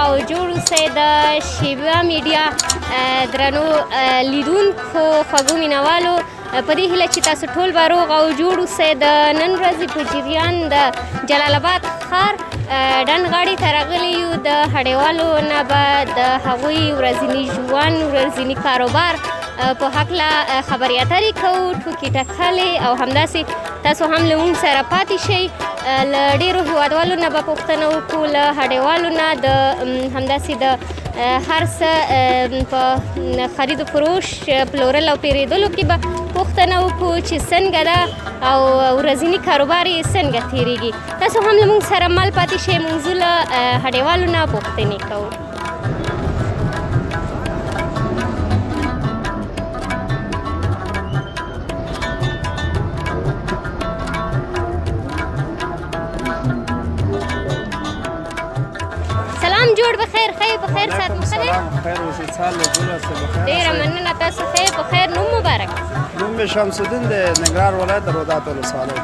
او جوړ اوسئ د شیبه میډیا درنو لیدونکو خوږو مینوالو په دې هیله چې تاسو ټول به روغ او جوړ اوسئ د نن ورځې په جریان د جلال آباد ښار ډنډ غاړې ته راغلي یو د هډیوالو نه به د هغوی ورځني ژوند ورځني کاروبار په هکله خبرې اترې کوو ټوکې ټکالې او همداسې تاسو هم له موږ سره پاتې شئ له ډېرو هېوادوالو نه به پوښتنه وکړو له هډیوالو نه د همداسې د هر څه په خرید و فروش پلورل او پیرودلو کې به پوښتنه وکړو چې څنګه ده او ورځني کاروبار یې څنګه تېرېږي تاسو هم له موږ سره مل پاتې شئ موږ له هډیوالو نه پوښتنې کوو جوړ بخیر خیر بخیر سات مو خیر خیر اوسې سال له ګل سره بخیر ډیره مننه تاسو خیر بخیر نوم مبارک نوم مې شمس الدین دی ننګرهار ولایت رودات ولسوالۍ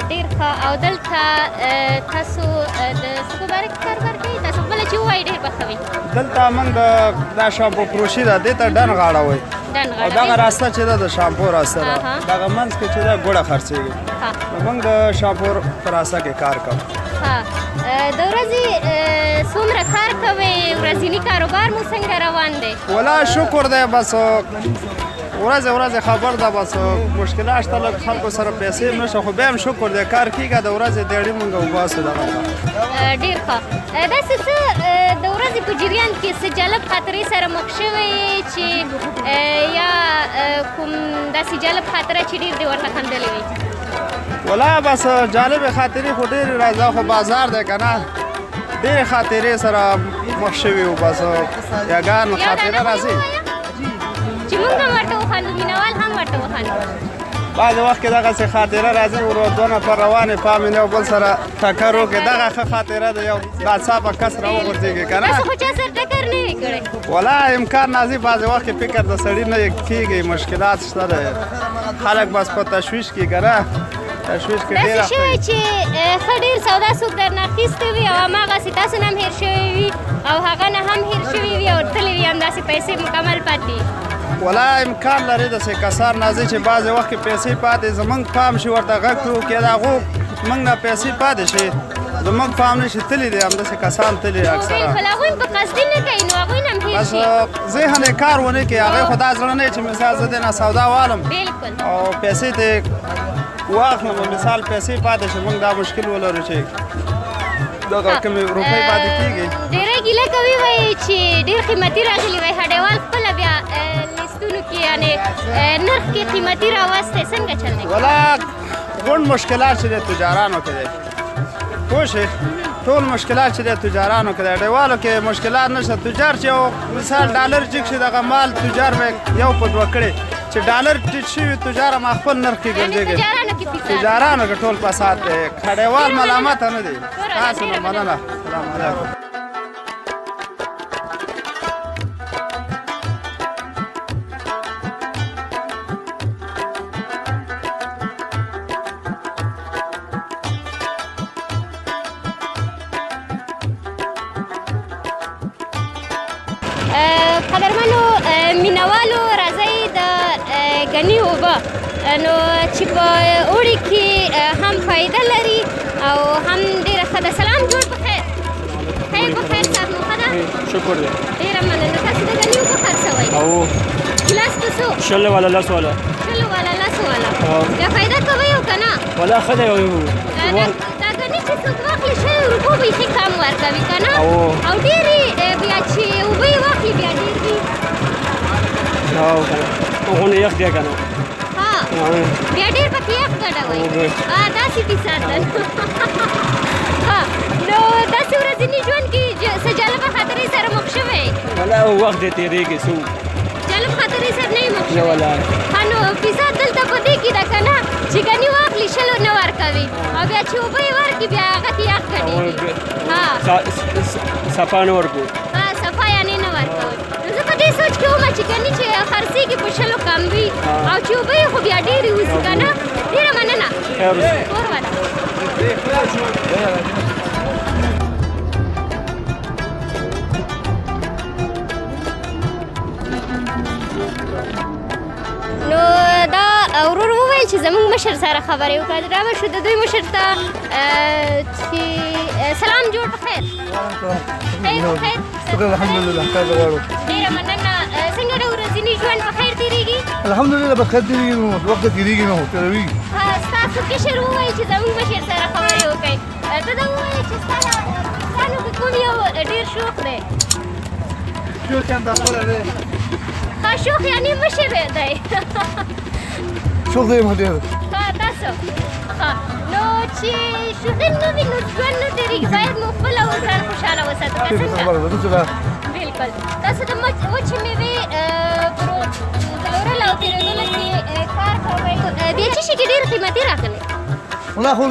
ډیر ښه او دلته تاسو د څه مبارک کاروبار کوئ تاسو خپله چې ووایئ ډېر به ښه وي دلته موږ دا شامپو فروشي ده دې ته ډنډ غاړه وایي او دغه راسته چې ده د شامپو راسته ده دغه منځ کې چې ده ګوړه خرڅېږي نو موږ د شامپو په راسته کې کار کوو د ورځې څومره کار کوئ ورځني کاروبار مو څنګه روان دی ولا شکر دی بس ورځ خبر ده بس مشکلات شته لږ خلکو سره پیسې هم نشته خو بیا هم شکر دی کار کېږي د ورځې دیړې مونږ وباسو دغه ډېر ښه داسې څه د ورځې په جریان کې څه جالب خاطرې سره مخ شوی چې یا کوم داسې جالب خاطره چې ډېر دې ورته خندلې وي ولا بس جالب خاطرې خو ډېرې راځه خو بازار دی که نه ډېرې خاطرې سره مخ شوي وو بس یاګان خاطره راځي چې موږ هم ورته وخاندو مینوال هم ورته وخاندو بعضې وخت کې دغسې خاطره راځي ورو دوه نفر روانې پام یو بل سره ټکر وکړي دغه ښه خاطره ده یو ناڅاپه کس راوغورځېږي که نه تاسو خو چا سره ټکر نه وي کړی ولا امکان نازي بعضې وخت کې فکر د سړي نه کېږي مشکلات شته دی خلک بس په تشویش کې که نه تشویش کې ډېر داسې شوی چې ښه ډېر سودا څوک درنه اخیستی وي او هماغسې تاسو نه هم هېر شوی وي او هغه نه هم هېر شوي وي او تللی وي همداسې پیسې مکمل پاتې ولا امکان لري داسې کسان راځي چې بعضې وخت کې پیسې پاتې زموږ پام شي ورته غږ کړو که د هغو موږ نه پیسې پاتې شي زموږ پام نه شي تللی دی همداسې کسان تللی اکثره بلکل هغوی هم په قصدي نه کوي نو هغوی نه هم هېر شي بس ذهن یې کار ونه کړي هغې خو دا زړه نه چې مثال زه دې نه سودا والم بلکل او پیسې ته واخلم مثال پیسې پاتې شي موږ دا مشکل ولرو چې دغه کومې روپۍ پاتې کېږي ډېری ګیله کوي وایي چې ډېر قیمتي راغلي وایي هډیوال خپله بیا لیستونو کې یعنې نرخ کې قیمتي راوستی څنګه چل دی ولا غونډ مشکلات چې دی تجارانو کې دی پوه شئ ټول مشکلات چې دی تجارانو کې دی هډیوالو کې مشکلات نشته تجار چې یو مثال ډالر جګ شي دغه مال تجار به یو په دوه کړي چې ډالر ټیټ شوي تجار هم خپل نرخ کې ګرځېږي تجارانو کې ټول فساد دی هډیوال ملامته نه دی تاسو نه مننه سلام علیکم قدرمنو مینوالو راځئ د ګني اوبه نو چې په اوړي کې هم فایده لري او هم ډېره ښه ده سلام جوړ بخیر خیر بخیر صاحب مو ښه ده شکر دی ډېره مننه تاسو د ګني اوبه خرڅوئ او ګیلاس په څو شل والا لس والا بیا فایده کوئ او که نه ولا ښه دی دا ګني چې څوک واخلي شل روپو بیخي کم ورکوي که نه او ډېرې بیا چې اوبه یې واخلي بیا ډېر دي غونه یخ دی که نه بیا ډېر پکې یخ ګډوئ داسې دي ساتل نو داسې ورځني ژوند کې څه جالبه خاطرې سره مخ شوی ولا وخت دی تېرېږي څو جالب خاطرې سره نه یې مخ نه شوی ولا نو فیصد دلته په دې کې ده که نه چې ګني واخلي شلو نه ورکوي او بیا چې اوبه یې ورکړي بیا هغه کې یخ ګډېږي صفا نه ورکړو صفا یعنې نه ورکوئ نو زه په دې سوچ کې ومه چې ګني چې خرڅېږي په شلو کم وي او چې اوبه یې خو بیا ډېرې اوسي که نه ډېره مننه کور ولا ورور وویل چې زموږ مشر سره خبرې وکړه را به شو د دوی مشر ته چې سلام جوړ په خیر خیر په خیر شکر الحمدلله خیر غواړو ډېره مننه څنګه د ورځني ژوند په خیر تېرېږي الحمدلله په خیر تېرېږي نو وخت تېرېږي نو تېروي ستاسو کشر وویل چې زموږ مشر سره خبرې وکړئ ته دا ووایې چې ستانو کې کوم یو ډېر شوق دی شوق یې همداخله دی ښه شوق یعنې مشر دی شوق دی مو ډېر تاسو ښه نو چې شوقي نه وي نو ژوند نه تېرېږي باید مو خپله ځان خوشحاله وساتو که څنګه بلکل تاسو د وچې مېوې پلورل او پېرودلو کې کار کوئ دې څه شي کې ډېر قیمتي راغلی والله خو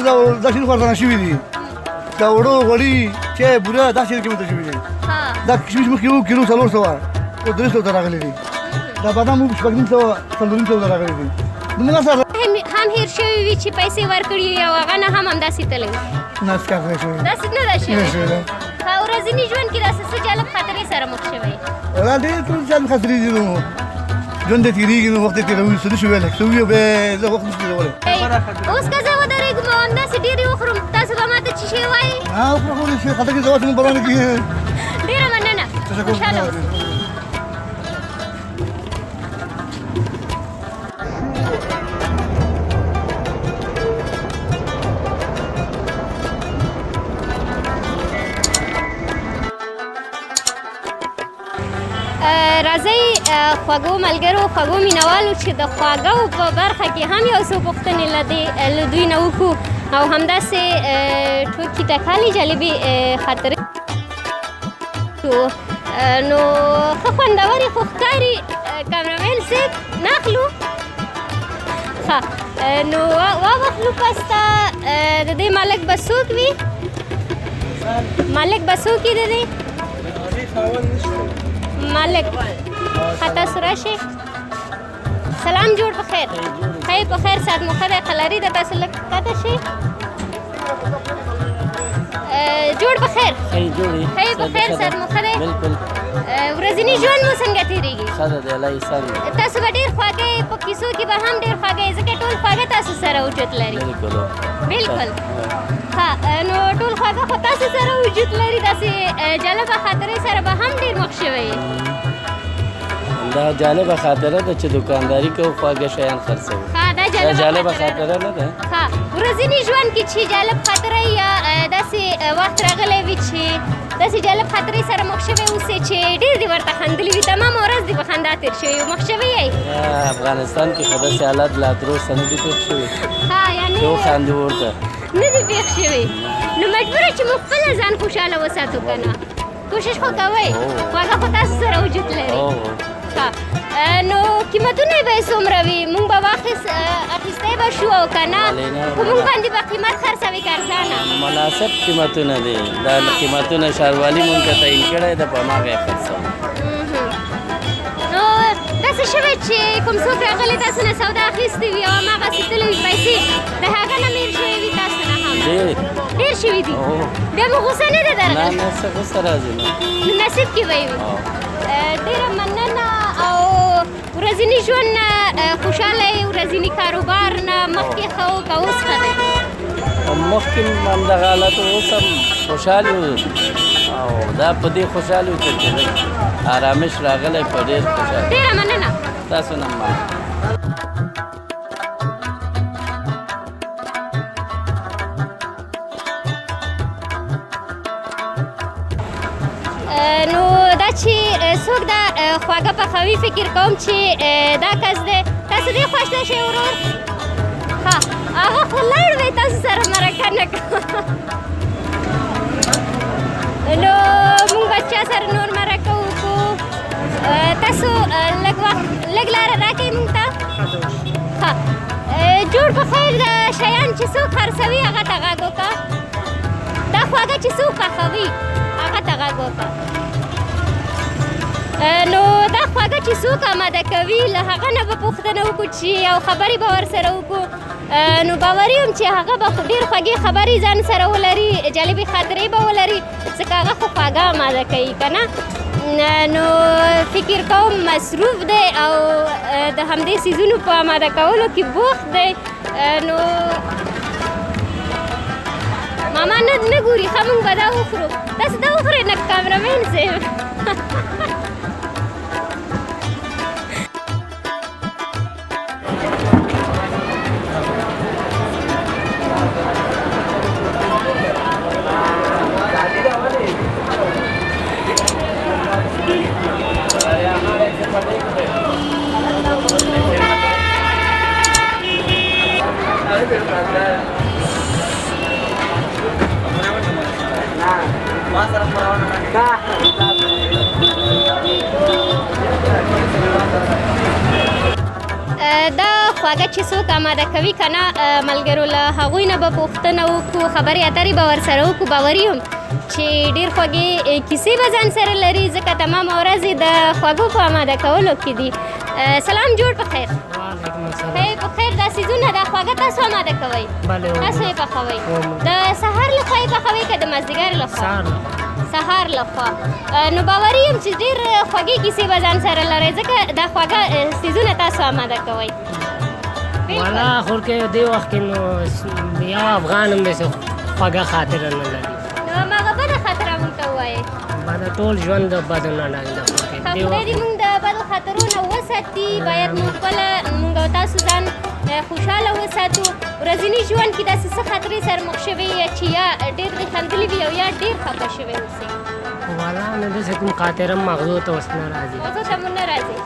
دا شین خو ارزانه شوي دي دا وړو غوړي چای بوره دا شین قیمته شوي دي دا کشمش مخکې وو کیلو 400 او 300 ته راغلي دي دا بادام مو شپږ نیم سوه څلور نیم سوه ته راغلي دي زموږ سره هم هېر شوي وي چې پیسې ورکړي او هغه نه هم همداسې تللی نه څه کار نه شوي داسې نه ده شوي په ورځني ژوند کې داسې څه جالب خاطرې سره مخ شوی دا ډېر ټول جالب خاطرې دي نو ژوند دې تېرېږي نو وخت دې تېروي څه نه شو ویلی څه وویو بیا زه وخت نه شو تېرولی اوس که زه ودرېږم او همداسې ډېرې وخورم تاسو به ما ته څه شی وایي وخوره خو شي خټکې زه واسم پروا نه کېږي ډېره مننه خوشحاله اوسئ راځئ خوږو ملګرو خوږو مینهوالو چې د خواږو په برخه کې هم یو څو پوښتنې له دوی نه وکړو او همداسې ټوکې ټکالې جالبې خاطرې نو ښه خوندورې خو ښکاري کامرامین صاحب نه اخلو ښه نو واخلو پسته د دې مالک به څوک وي مالک به څوک وي د دې مالک تاسو راشئ سلام جوړ په خیر خیر په خیر ساعت مو ښه دی قلاري ده تاسو لږ کښته شئ جوړ په خیر خیر په خیر ساعت مو ښه دی ورځني ژوند مو څنګه تېرېږي تاسو به ډېر خواږه په کیسو کې به هم ډېر خواږه ځکه ټول خواږه تاسو سره وجود لري بلکل ها نو ټول خواږه خو تاسو سره وجود لري داسې جالبه خاطرې سره به هم ډېر مخ شوی دا جالبه خاطره ده چې دکانداري کوو خواږه شیان خرڅوو دا جالبه خاطره نه ده ها ورځني ژوند کې چې جالب خاطره یا داسې وخت راغلی وي چې داسې جالب خاطرې سره مخ شوی اوسئ چې ډېر دې ورته خندلي وي تمامه ورځ دې په خندا تېر شوی مخ شوی یې افغانستان کې خو داسې حالات لا تر اوسه نه دي پېښ شوي ها یعنې چې وخاندو ورته نه دي پېښ شوي نو مجبوره چې موږ خپله ځان خوشحاله وساتو که نه کوشش خو کوئ خواږه خو تاسو سره وجود لري نو قیمتونه به یې څومره وي موږ به اخیستی به شو او که نه خو موږ باندې به قیمت خرڅوي که ارزانه مناسب قیمتونه دي دا قیمتونه ښاروالي موږ ته تعین کړی ده په هماغه یې خرڅوو نو داسې شوی چې کوم څوک راغلی تاسو نه سودا اخیستې وي او هماغسې تللې وي پیسې د هغه نه مېر شوی وي تاسو نه هم ډېر شوي دي بیا مو غوسه نه ده درغلې نه څه غوسه راځي نو نصیب کې به یې وي ډېره مننه او ورځني ژوند نه خوشحاله یې ورځني کاروبار نه مخکې ښه و که اوس ښه دی مخکې همدغه حالت اوس هم خوشحال یو او دا په دې خوشحال یو چې آرامش راغلی په ډېر خوشحال ډېره مننه تاسو نه مننه نو دا چې څوک دا خواږه پخوي فکر کوم چې دا کس دی تاسو ډېر خوښ نه شئ ورور ښه هغه خو لاړ دی تاسو سره مرکه نه کوم نو موږ به چا سره نور مرکه وکړو تاسو لږ لاره راکئ موږ ته ښه جوړ په خیر د شیان چې څوک خرڅوي هغه ته غږ وکړه دا خواږه چې څوک پخوي هغه ته غږ وکړه نو دا خواږه چې څوک آماده کوي له هغه نه به پوښتنه وکړو چې یو خبرې به ورسره وکړو نو باوري یم چې هغه به ډېر خوږې خبرې ځان سره ولري جالبې خاطرې به ولري ځکه هغه خو خواږه آماده کوي که نه نو فکر کوم مصروف دی او د همدې څیزونو په آماده کولو کې بوخت دی نو ماما نه ګوري ښه موږ به دا وخورو تاسو دا وخورئ نه کامرمین صاحب دا خواږه چې څوک آماده کوي که نه ملګرو له هغوی نه به پوښتنه وکړو خبرې اترې به ورسره وکړو باوري یم چې ډېر خوږې کیسې به ځان سره لري ځکه تمامه ورځ یې د خوږو په آماده کولو کې دي سلام جوړ په خیر په خیر دا څیزونه دا خواږه تاسو آماده کوئ تاسو یې پخوئ د سهار لخوا یې پخوئ که د مازدیګر لخوا سهار لخوا نو باوري یم چې ډېر خوږې کیسې به ځان سره لرئ ځکه دا خواږه څیزونه تاسو آماده کوئ والا خور کې دې وخت کې نو یو افغان هم داسې خوږه خاطره نه لري نو هماغه بده خاطره مونږ ته ووایئ بده ټول ژوند د بدو نه ډک ده خور کې خدای دې مونږ د بدو خاطرو نه وساتي باید مونږ خپله مونږ او تاسو ځان خوشحاله وساتو ورځني ژوند کې داسې څه خاطرې سره مخ شوې چې یا ډېر خندلي وي او یا ډېر خفه شوې اوسئ والا نو داسې کوم خاطره مغزو ته اوس نه راځي مغزو ته مو نه راځي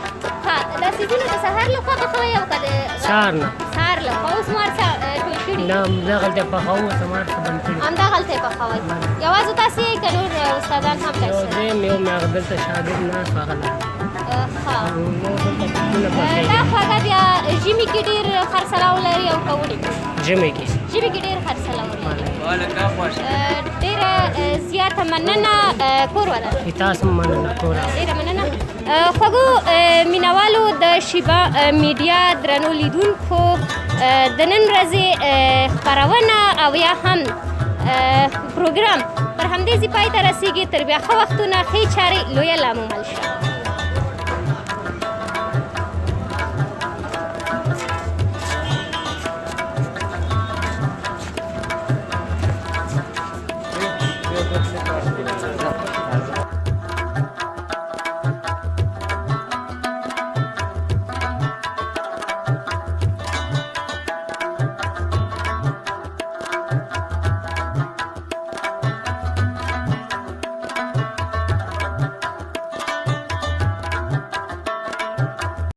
ښه دا څیزونه د سهار لخوا پخوئ او که د سهار نه سهار لخوا اوس مو هر څه ټول کړي نه دغلته پخوو سمار څه بند کړي همدغلته یې پخوئ یوازې تاسې یې که نور استادان هم یو تاسې دویم یو مې هغه دلته شاګرد ناست و هغه ښه دا خواږه بیا ژمي کې ډېر خرڅلاو لري او که وړي ژمي کې ژمي کې ډېر خرڅلاو لري ډېره زیاته مننه کور ودان تاسو مننه کوره ډېره مننه خوږو مینوالو د شیبا میډیا درنو لیدونکو د نن ورځې خپرونه او یا هم پروګرام تر همدې ځای پای ته رسیږي تر بیا ښه وختونه ښې چارې لویه لامومل شه